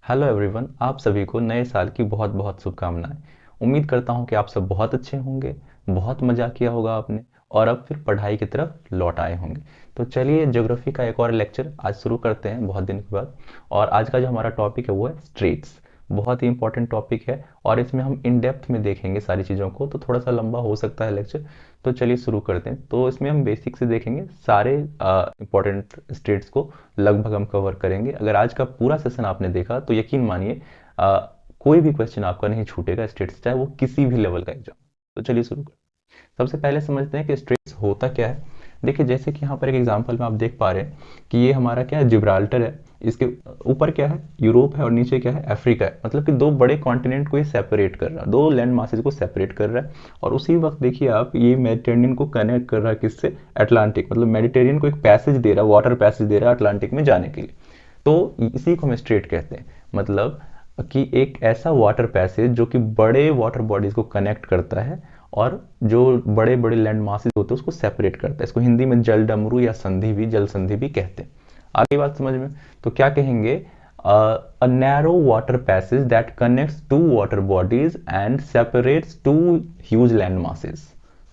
Hello everyone, आप सभी को नए साल की बहुत बहुत शुभकामनाएं। उम्मीद करता हूं कि आप सब बहुत अच्छे होंगे, बहुत मज़ा किया होगा आपने और अब फिर पढ़ाई की तरफ लौट आए होंगे। तो चलिए ज्योग्राफी का एक और लेक्चर आज शुरू करते हैं बहुत दिन के बाद। और आज का जो हमारा टॉपिक है वो है स्ट्रेट्स। बहुत ही इंपॉर्टेंट टॉपिक है और इसमें हम इन डेप्थ में देखेंगे सारी चीज़ों को, तो थोड़ा सा लंबा हो सकता है लेक्चर। तो चलिए शुरू करते हैं। तो इसमें हम बेसिक से देखेंगे सारे इंपॉर्टेंट स्टेट्स को लगभग हम कवर करेंगे। अगर आज का पूरा सेशन आपने देखा तो यकीन मानिए कोई भी क्वेश्चन आपका नहीं छूटेगा स्टेट्स, चाहे वो किसी भी लेवल का एग्जाम। तो चलिए शुरू करते हैं। सबसे पहले समझते हैं कि स्ट्रेट्स होता क्या है। देखिए, जैसे कि यहाँ पर एक एग्जांपल में आप देख पा रहे हैं कि ये हमारा क्या है, जिब्राल्टर है। इसके ऊपर क्या है, यूरोप है, और नीचे क्या है, अफ्रीका है। मतलब कि दो बड़े कॉन्टिनेंट को ये सेपरेट कर रहा है, दो लैंड मासेज को सेपरेट कर रहा है। और उसी वक्त देखिए आप, ये मेडिटेरेनियन को कनेक्ट कर रहा है किससे, अटलांटिक। मतलब मेडिटेरियन को एक पैसेज दे रहा है, वाटर पैसेज दे रहा है अटलांटिक में जाने के लिए। तो इसी को हम स्ट्रेट कहते हैं। मतलब कि एक ऐसा वाटर पैसेज जो कि बड़े वाटर बॉडीज को कनेक्ट करता है और जो बड़े बड़े लैंड मासेज होते हैं उसको सेपरेट करता है। इसको हिंदी में जल डमरू या संधि भी, जल संधि भी कहते हैं। आगे बात समझ में, तो क्या कहेंगे, a narrow water passage that connects two water bodies and separates two huge land masses.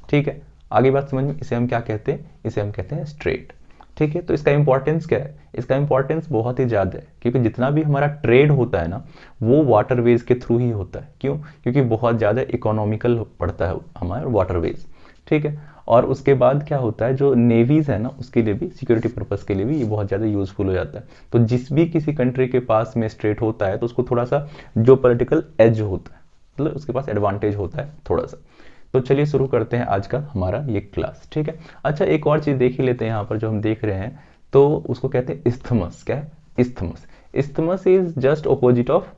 ठीक है, आगे बात समझ में, इसे हम क्या कहते हैं, इसे हम कहते हैं स्ट्रेट। ठीक है, तो इसका इंपॉर्टेंस क्या है, इसका इंपॉर्टेंस बहुत ही ज़्यादा है, क्योंकि जितना भी हमारा ट्रेड होता है ना, वो वाटरवेज के थ्रू ही होता है। क्यों? क्योंकि बहुत ज़्यादा इकोनॉमिकल पड़ता है हमारा वाटरवेज। ठीक है, और उसके बाद क्या होता है, जो नेवीज है ना, उसके लिए भी, सिक्योरिटी पर्पस के लिए भी ये बहुत ज़्यादा यूजफुल हो जाता है। तो जिस भी किसी कंट्री के पास में स्ट्रेट होता है तो उसको थोड़ा सा जो पॉलिटिकल एज होता है, मतलब उसके पास एडवांटेज होता है थोड़ा सा। तो चलिए शुरू करते हैं आज का हमारा ये क्लास। ठीक है, अच्छा एक और चीज़ देख ही लेते हैं यहाँ पर जो हम देख रहे हैं। तो उसको कहते हैं इस्थमस। क्या है? Isthmus. Isthmus is just opposite of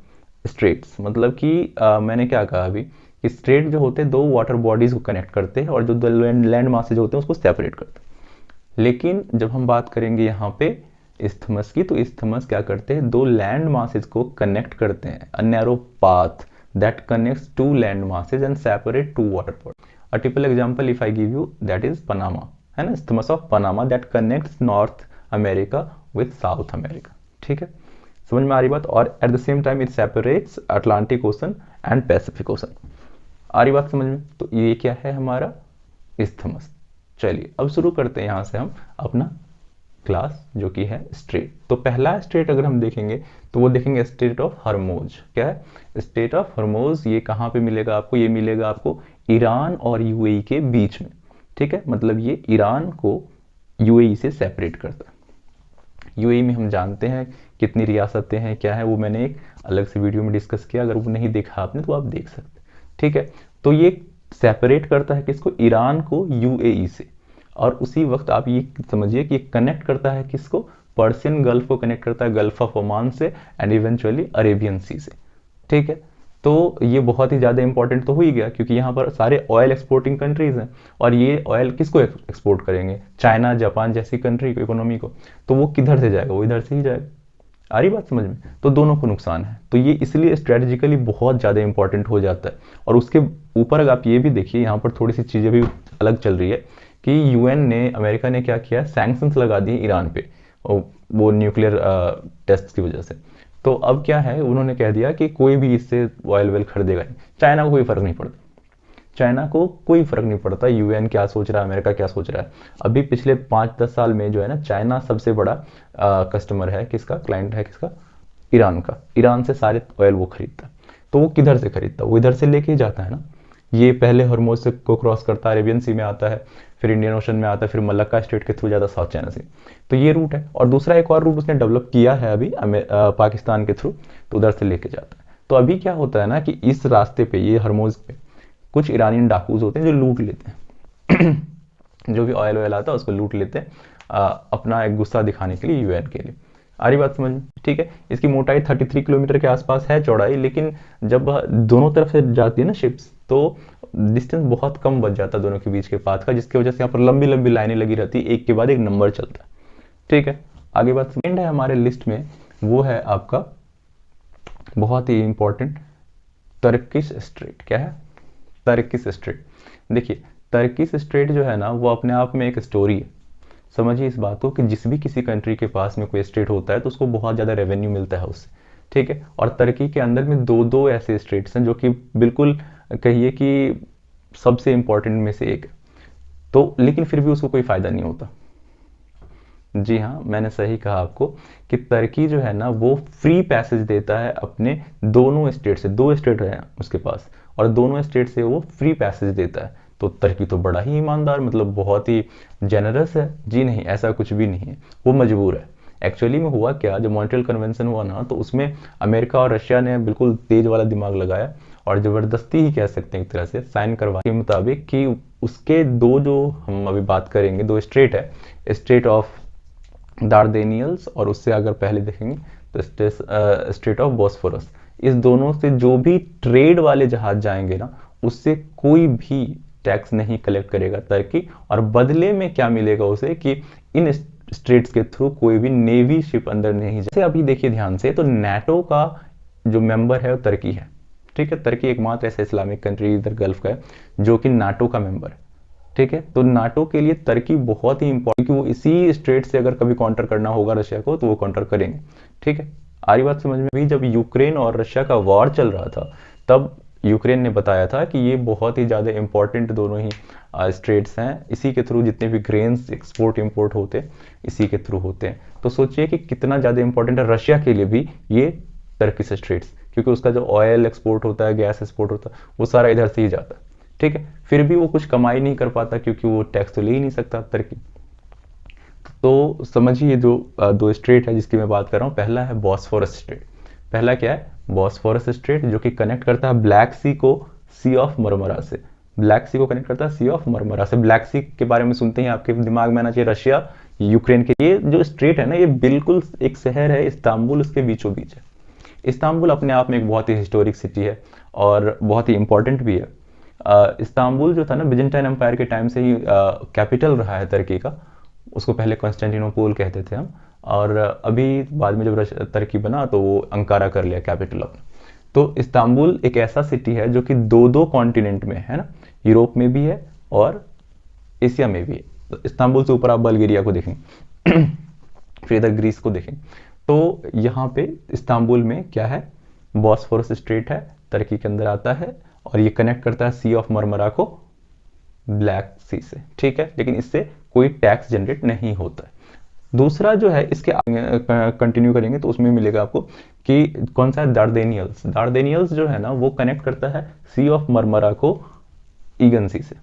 straits. मतलब कि मैंने क्या कहा अभी, कि स्ट्रेट जो होते हैं दो वाटर बॉडीज को कनेक्ट करते हैं और जो लैंड मासेज होते हैं उसको सेपरेट करते हैं। लेकिन जब हम बात करेंगे यहाँ पे इस्थमस की, तो इस्थमस क्या करते हैं, दो लैंड मासेज को कनेक्ट करते हैं, a narrow path that connects two land masses and separate two water bodies. A typical example if I give you, that is Panama, है ना, isthmus of Panama that connects North America with South America. ठीक है, समझ में आ रही बात। और at the same time it separates Atlantic Ocean and Pacific Ocean. आ रही बात समझ में? तो ये क्या है हमारा isthmus। चलिए अब शुरू करते हैं यहाँ से हम अपना क्लास, जो कि है स्ट्रेट। तो पहला स्टेट अगर हम देखेंगे तो वो देखेंगे स्टेट ऑफ हरमोज। क्या है? Strait of Hormuz. ये कहाँ पे मिलेगा आपको? ये मिलेगा आपको ईरान और यूएई के बीच में। ठीक है, मतलब ये ईरान को यूएई से सेपरेट करता है। यूएई में हम जानते हैं कितनी रियासतें हैं, क्या है, वो मैंने एक अलग से वीडियो में डिस्कस किया। अगर वो नहीं देखा आपने तो आप देख सकते। ठीक है, तो ये सेपरेट करता है किसको? ईरान को यूएई से। और उसी वक्त आप ये समझिए कि ये कनेक्ट करता है किसको? पर्शियन गल्फ को कनेक्ट करता है गल्फ ऑफ ओमान से एंड इवेंचुअली अरेबियन सी से। ठीक है, तो ये बहुत ही ज़्यादा इंपॉर्टेंट तो हो ही गया, क्योंकि यहाँ पर सारे ऑयल एक्सपोर्टिंग कंट्रीज हैं और ये ऑयल किसको एक्सपोर्ट करेंगे? चाइना, जापान जैसी कंट्री को, इकोनॉमी को। तो वो किधर से जाएगा? वो इधर से ही जाएगा। आ रही बात समझ में? तो दोनों को नुकसान है। तो ये इसलिए स्ट्रेटेजिकली बहुत ज़्यादा इंपॉर्टेंट हो जाता है। और उसके ऊपर अगर आप ये भी देखिए, यहाँ पर थोड़ी सी चीज़ें भी अलग चल रही है कि यूएन ने, अमेरिका ने क्या किया, सैंक्शंस लगा दिए ईरान पे, वो न्यूक्लियर टेस्ट की वजह से। तो अब क्या है, उन्होंने कह दिया कि कोई भी इससे ऑयल वेल खरीदेगा नहीं। चाइना को कोई फर्क नहीं पड़ता, चाइना को कोई फर्क नहीं पड़ता यूएन क्या सोच रहा है, अमेरिका क्या सोच रहा है। अभी पिछले 5-10 साल में जो है ना, चाइना सबसे बड़ा कस्टमर है किसका, क्लाइंट है किसका? ईरान का। ईरान से सारे ऑयल वो खरीदता है। तो वो किधर से खरीदता है? वो इधर से लेके ही जाता है ना। ये पहले हरमोज से को क्रॉस करता है, अरेबियन सी में आता है, फिर इंडियन ओशन में आता है, फिर मलक्का स्ट्रेट के थ्रू जाता है साउथ चाइना सी। तो ये रूट है। और दूसरा एक और रूट उसने डेवलप किया है अभी पाकिस्तान के थ्रू, तो उधर से लेके जाता है। तो अभी क्या होता है ना कि इस रास्ते पे, ये हरमोज पे कुछ ईरानियन डाकूज होते हैं जो लूट लेते हैं जो भी ऑयल ऑयल आता है उसको लूट लेते हैं, अपना एक गुस्सा दिखाने के लिए, यूएन के लिए। आ रही बात समझ में? ठीक है, इसकी मोटाई 33 किलोमीटर के आसपास है, चौड़ाई। लेकिन जब दोनों तरफ से जाती है ना शिप्स, तो डिस्टेंस बहुत कम बच जाता है दोनों के बीच के पाथ का, जिसकी वजह से यहाँ पर लंबी लंबी लाइनें लगी रहती है, एक के बाद एक नंबर चलता है। ठीक है, आगे बात सेकंड है हमारे लिस्ट में, वो है आपका बहुत ही इंपॉर्टेंट तर्किश स्ट्रेट। क्या है? Turkish straight. देखिए, तर्किश स्ट्रेट जो है ना, वो अपने आप में एक स्टोरी है। समझिए इस बात को कि जिस भी किसी कंट्री के पास में कोई स्टेट होता है तो उसको बहुत ज़्यादा रेवेन्यू मिलता है उससे। ठीक है। और तुर्की के अंदर में दो दो ऐसे स्टेट्स हैं जो कि बिल्कुल कहिए कि सबसे इंपॉर्टेंट में से एक है। तो लेकिन फिर भी उसको कोई फायदा नहीं होता। जी हाँ, मैंने सही कहा आपको कि तुर्की जो है ना वो फ्री पैसेज देता है अपने दोनों स्टेट से, दो स्टेट है उसके पास, और दोनों स्टेट से वो फ्री पैसेज देता है। तो तुर्की तो बड़ा ही ईमानदार, मतलब बहुत ही जेनरस है। जी नहीं, ऐसा कुछ भी नहीं है, वो मजबूर है। एक्चुअली में हुआ क्या, जब मॉन्ट्रियल कन्वेंशन हुआ ना, तो उसमें अमेरिका और रशिया ने बिल्कुल तेज वाला दिमाग लगाया और ज़बरदस्ती ही कह सकते हैं एक तरह से साइन करवा के मुताबिक कि उसके दो, जो हम अभी बात करेंगे, दो स्टेट है, स्टेट ऑफ दार्डेनियल्स और उससे अगर पहले देखेंगे तो स्टेट ऑफ बॉस्फोरस, इस दोनों से जो भी ट्रेड वाले जहाज जाएंगे ना, उससे कोई भी टैक्स नहीं कलेक्ट करेगा तुर्की। और बदले में क्या मिलेगा उसे कि इन स्ट्रेट्स के थ्रू कोई भी नेवी शिप अंदर नहीं जाए। जैसे अभी देखिए ध्यान से, तो नाटो का जो मेंबर है वो तुर्की है, ठीक है। तुर्की एकमात्र ऐसा इस्लामिक कंट्री इधर गल्फ का है जो कि नाटो का मेंबर है, ठीक है। तो नाटो के लिए तुर्की बहुत ही इंपॉर्टेंट, क्योंकि वो इसी स्ट्रेट से अगर कभी काउंटर करना होगा रशिया को तो वो काउंटर करेंगे, ठीक है। आ रही बात समझ में? भी जब यूक्रेन और रशिया का वॉर चल रहा था, तब यूक्रेन ने बताया था कि ये बहुत ही ज़्यादा इंपॉर्टेंट दोनों ही स्ट्रेट्स हैं, इसी के थ्रू जितने भी ग्रेन्स एक्सपोर्ट इंपोर्ट होते हैं इसी के थ्रू होते हैं। तो सोचिए कि कितना ज़्यादा इंपॉर्टेंट है रशिया के लिए भी ये टर्किश स्ट्रेट्स, क्योंकि उसका जो ऑयल एक्सपोर्ट होता है, गैस एक्सपोर्ट होता है, वो सारा इधर से ही जाता है, ठीक है। फिर भी वो कुछ कमाई नहीं कर पाता क्योंकि वो टैक्स तो ले ही नहीं सकता तुर्की। तो समझिए जो दो स्ट्रेट है जिसकी मैं बात कर रहा हूँ, पहला है बॉस्फोरस स्ट्रेट। पहला क्या है? बॉस्फोरस स्ट्रेट, जो कि कनेक्ट करता है ब्लैक सी को सी ऑफ मरमरा से। ब्लैक सी को कनेक्ट करता है सी ऑफ मरमरा से। ब्लैक सी के बारे में सुनते ही आपके दिमाग में आना चाहिए रशिया, यूक्रेन के। ये जो स्ट्रेट है ना, ये बिल्कुल एक शहर है इस्तांबुल, उसके बीचों बीच है। इस्तांबुल अपने आप में एक बहुत ही हिस्टोरिक सिटी है और बहुत ही इंपॉर्टेंट भी है। इस्तांबुल जो था ना, बिजेंटाइन एम्पायर के टाइम से ही कैपिटल रहा है तुर्की का। उसको पहले कॉन्स्टेंटिनोपल कहते थे हम, और अभी बाद में जब तुर्की बना तो वो अंकारा कर लिया कैपिटल अपना। तो इस्तांबुल एक ऐसा सिटी है जो कि दो दो कॉन्टिनेंट में है ना, यूरोप में भी है और एशिया में भी है। तो इस्तांबुल से ऊपर आप बल्गेरिया को देखेंगे फिर इधर ग्रीस को देखेंगे। तो यहाँ पे इस्तांबुल में क्या है, बॉस्फोरस स्ट्रेट है, तुर्की के अंदर आता है और ये कनेक्ट करता है सी ऑफ मरमरा को ब्लैक सी से, ठीक है। लेकिन इससे कोई टैक्स जनरेट नहीं होता है। दूसरा जो है, इसके कंटिन्यू करेंगे तो उसमें मिलेगा आपको कि कौन सा है, दार्डेनियल्स। दार्डेनियल्स जो है ना, वो कनेक्ट करता है सी ऑफ मरमरा को ईगन सी से।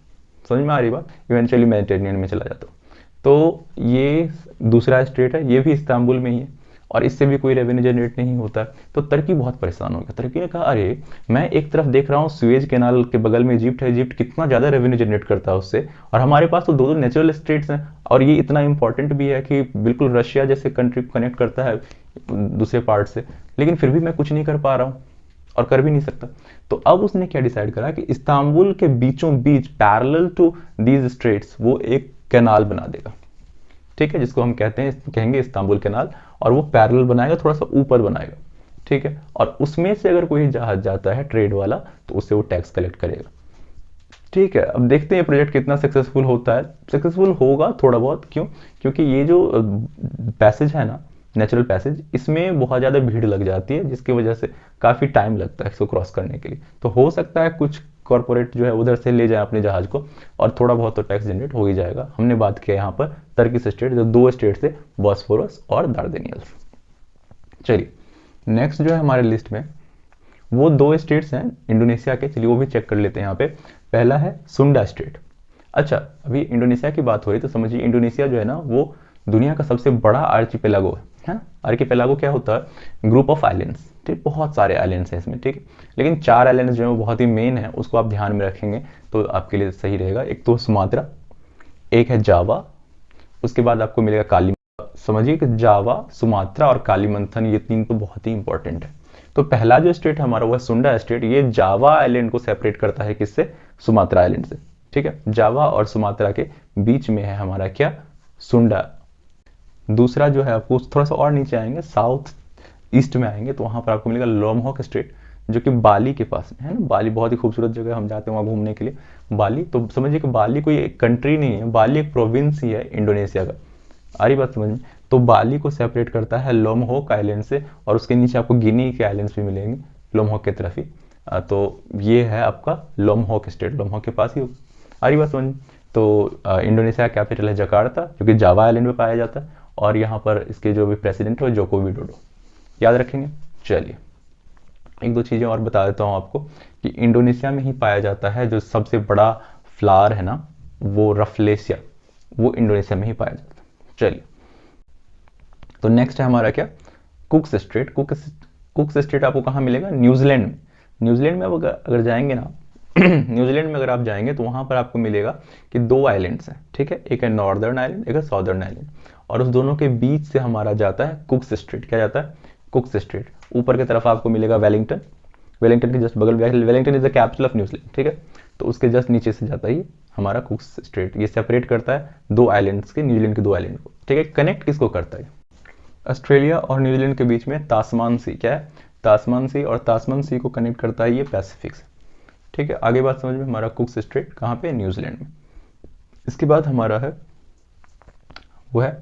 समझ में आ रही बात? इवेंचुअली मेडिटेरेनियन में चला जाता हूँ। तो ये दूसरा स्टेट है, ये भी इस्तांबुल में ही है और इससे भी कोई रेवेन्यू जनरेट नहीं होता। तो तुर्की बहुत परेशान हो गया। तुर्की ने कहा, अरे मैं एक तरफ देख रहा हूँ सुएज कैनाल के बगल में इजिप्ट है, इजिप्ट कितना ज़्यादा रेवेन्यू जनरेट करता है उससे, और हमारे पास तो दो दो नेचुरल स्टेट्स हैं, और ये इतना इंपॉर्टेंट भी है कि बिल्कुल रशिया जैसे कंट्री को कनेक्ट करता है दूसरे पार्ट से, लेकिन फिर भी मैं कुछ नहीं कर पा रहा हूँ और कर भी नहीं सकता। तो अब उसने क्या डिसाइड करा कि इस्तांबुल के बीचों बीच पैरेलल टू दीज स्ट्रेट्स वो एक कैनाल बना देगा, ठीक है, जिसको हम कहेंगे इस्तांबुल कैनाल। और वो पैरेलल बनाएगा, थोड़ा सा ऊपर बनाएगा, ठीक है। और उसमें से अगर कोई जहाज जाता है ट्रेड वाला तो उससे वो टैक्स कलेक्ट करेगा, ठीक है। अब देखते हैं प्रोजेक्ट कितना सक्सेसफुल होता है। सक्सेसफुल होगा थोड़ा बहुत, क्यों? क्योंकि ये जो पैसेज है ना, नेचुरल पैसेज, इसमें बहुत ज़्यादा भीड़ लग जाती है, जिसकी वजह से काफ़ी टाइम लगता है इसको क्रॉस करने के लिए। तो हो सकता है कुछ कॉर्पोरेट जो है उधर से ले जाए अपने जहाज को, और थोड़ा बहुत तो टैक्स जनरेट हो ही जाएगा। हमने बात किया यहाँ पर तुर्किश स्टेट, जो दो स्टेट से, बॉस्फोरस और दार्डेनियल्स। चलिए नेक्स्ट जो है हमारे लिस्ट में, वो दो स्टेट्स हैं इंडोनेशिया के। चलिए वो भी चेक कर लेते हैं यहाँ पे। पहला है सुंडा स्टेट। अच्छा, अभी इंडोनेशिया की बात हो रही तो समझिए, इंडोनेशिया जो है ना, वो दुनिया का सबसे बड़ा आर्चिपेलागो है ना। आर्चिपेलागो क्या होता है? ग्रुप ऑफ आइलैंड्स, ठीक। बहुत सारे आइलैंड्स हैं इसमें, ठीक है। लेकिन चार आइलैंड्स जो है वो बहुत ही मेन है, उसको आप ध्यान में रखेंगे तो आपके लिए सही रहेगा। एक तो सुमात्रा, एक है जावा, उसके बाद आपको मिलेगा काली। समझिए कि जावा, सुमात्रा और कालीमंथन, ये तीन तो बहुत ही इंपॉर्टेंट है। तो पहला जो स्टेट है हमारा वो है सुंडा स्टेट। ये जावा आइलैंड को सेपरेट करता है किससे? सुमात्रा आइलैंड से, ठीक है। जावा और सुमात्रा के बीच में है हमारा क्या? सुंडा। दूसरा जो है, आपको थोड़ा सा और नीचे आएंगे, साउथ ईस्ट में आएंगे तो वहां पर आपको मिलेगा लोमहॉक स्टेट, जो कि बाली के पास में है ना। बाली बहुत ही खूबसूरत जगह, हम जाते हैं वहाँ घूमने के लिए। बाली, तो समझिए कि बाली कोई एक कंट्री नहीं है, बाली एक प्रोविंस ही है इंडोनेशिया का। आ रही बात समझ में? तो बाली को सेपरेट करता है लोमहोक आइलैंड से, और उसके नीचे आपको गिनी के आइलैंड्स भी मिलेंगे लोमहोक की तरफ ही। तो ये है आपका लोमहोक स्टेट, लोमहोक के पास ही आ रही बात समझ। तो इंडोनेशिया का कैपिटल है जकार्ता, जो कि जावा आइलैंड में पाया जाता है, और यहाँ पर इसके जो भी प्रेसिडेंट है जोको विडोडो, याद रखेंगे। चलिए एक दो चीज़ें और बता देता हूँ आपको कि इंडोनेशिया में ही पाया जाता है जो सबसे बड़ा फ्लावर है ना, वो रफलेशिया, वो इंडोनेशिया में ही पाया जाता है। चलिए तो नेक्स्ट है हमारा क्या, कुक्स स्ट्रेट। कुक्स स्ट्रेट आपको कहाँ मिलेगा, न्यूजीलैंड में। न्यूजीलैंड में अगर जाएंगे ना न्यूजीलैंड में अगर आप जाएंगे तो वहाँ पर आपको मिलेगा कि दो आइलैंड्स हैं, ठीक है, एक है नॉर्दर्न आइलैंड, एक है साउदर्न आइलैंड, और उस दोनों के बीच से हमारा जाता है कुक्स स्ट्रेट। क्या जाता है, कुक्स स्ट्रेट। ऊपर की तरफ आपको मिलेगा वेलिंगटन, वेलिंगटन के जस्ट बगल, Wellington is the capital of New Zealand, ठीक है। तो उसके जस्ट नीचे से जाता है हमारा कुक्स स्ट्रेट। ये सेपरेट करता है दो आइलैंड्स के, न्यूजीलैंड के दो आइलैंड को, ठीक है। कनेक्ट किसको करता है, ऑस्ट्रेलिया और न्यूजीलैंड के बीच में तास्मान सी, क्या है, तास्मान सी, और तास्मान सी को कनेक्ट करता है ये पैसिफिक से, ठीक है। आगे बात समझ में, हमारा कुक्स स्ट्रेट कहाँ पे, न्यूजीलैंड में। इसके बाद हमारा है वो है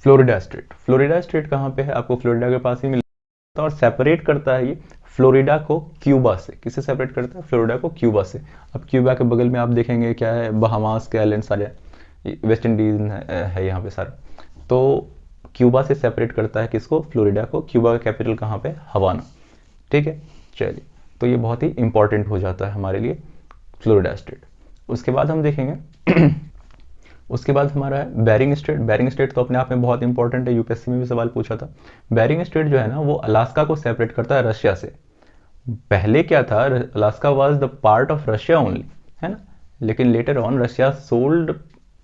फ्लोरिडा स्ट्रेट। फ्लोरिडा स्ट्रेट कहाँ पे है, आपको फ्लोरिडा के पास ही मिलता है, और सेपरेट करता है ये फ्लोरिडा को क्यूबा से। किससे सेपरेट करता है, फ्लोरिडा को क्यूबा से। अब क्यूबा के बगल में आप देखेंगे क्या है, बहामास के आइलैंड सारे, वेस्ट इंडीज है यहाँ पे सारा। तो क्यूबा से सेपरेट करता है किसको, फ्लोरिडा को। क्यूबा का कैपिटल कहाँ पे, हवाना, ठीक है। चलिए तो ये बहुत ही इंपॉर्टेंट हो जाता है हमारे लिए फ्लोरिडा स्टेट। उसके बाद हम देखेंगे उसके बाद हमारा है बेरिंग स्टेट। बेरिंग स्टेट तो अपने आप में बहुत इंपॉर्टेंट है, यूपीएससी में भी सवाल पूछा था। बेरिंग स्टेट जो है ना, वो अलास्का को सेपरेट करता है रशिया से। पहले क्या था, Alaska was the part of Russia only, है ना, लेकिन later on Russia sold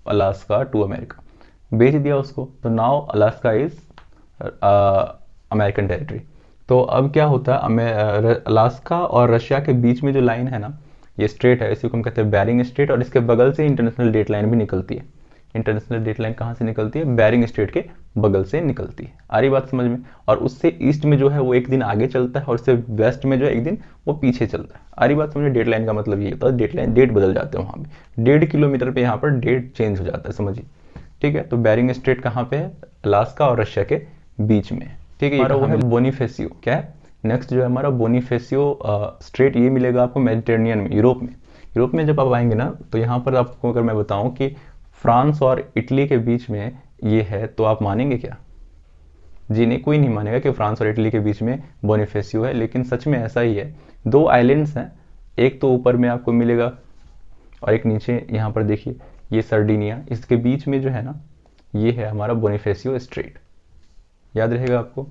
Alaska to America, बेच दिया उसको, तो now Alaska is American territory. तो अब क्या होता है, अलास्का और रशिया के बीच में जो लाइन है ना, ये स्ट्रेट है, इसी को हम कहते हैं बेरिंग स्ट्रेट, और इसके बगल से इंटरनेशनल डेट लाइन भी निकलती है। इंटरनेशनल डेट लाइन कहाँ से निकलती है, बेरिंग स्ट्रेट के बगल से निकलती है। आ रही बात समझ में। और उससे ईस्ट में जो है वो एक दिन आगे चलता है, और उससे वेस्ट में जो है एक दिन वो पीछे चलता है। आ रही बात समझ में। डेट लाइन का मतलब ये होता है, डेट लाइन, डेट बदल जाते हैं वहाँ पे, 1.5 किलोमीटर पे यहाँ पर डेट चेंज हो जाता है, समझिए, ठीक है। तो बेरिंग स्ट्रेट कहाँ पे है, अलास्का और रशिया के बीच में, ठीक है। हमारा वो है बोनीफेसियो, क्या है, नेक्स्ट जो है हमारा बोनीफेसियो स्ट्रेट, ये मिलेगा आपको मेडिटेरेनियन में, यूरोप में। यूरोप में जब आप आएंगे ना, तो यहाँ पर आपको अगर मैं बताऊं कि फ्रांस और इटली के बीच में ये है, तो आप मानेंगे क्या, जी नहीं, कोई नहीं मानेगा कि फ्रांस और इटली के बीच में बोनीफेसियो है, लेकिन सच में ऐसा ही है। दो आइलैंड्स हैं, एक तो ऊपर में आपको मिलेगा और एक नीचे, यहाँ पर देखिए ये सर्डिनिया, इसके बीच में जो है ना, ये है हमारा बोनीफेसियो स्ट्रेट, याद रहेगा आपको।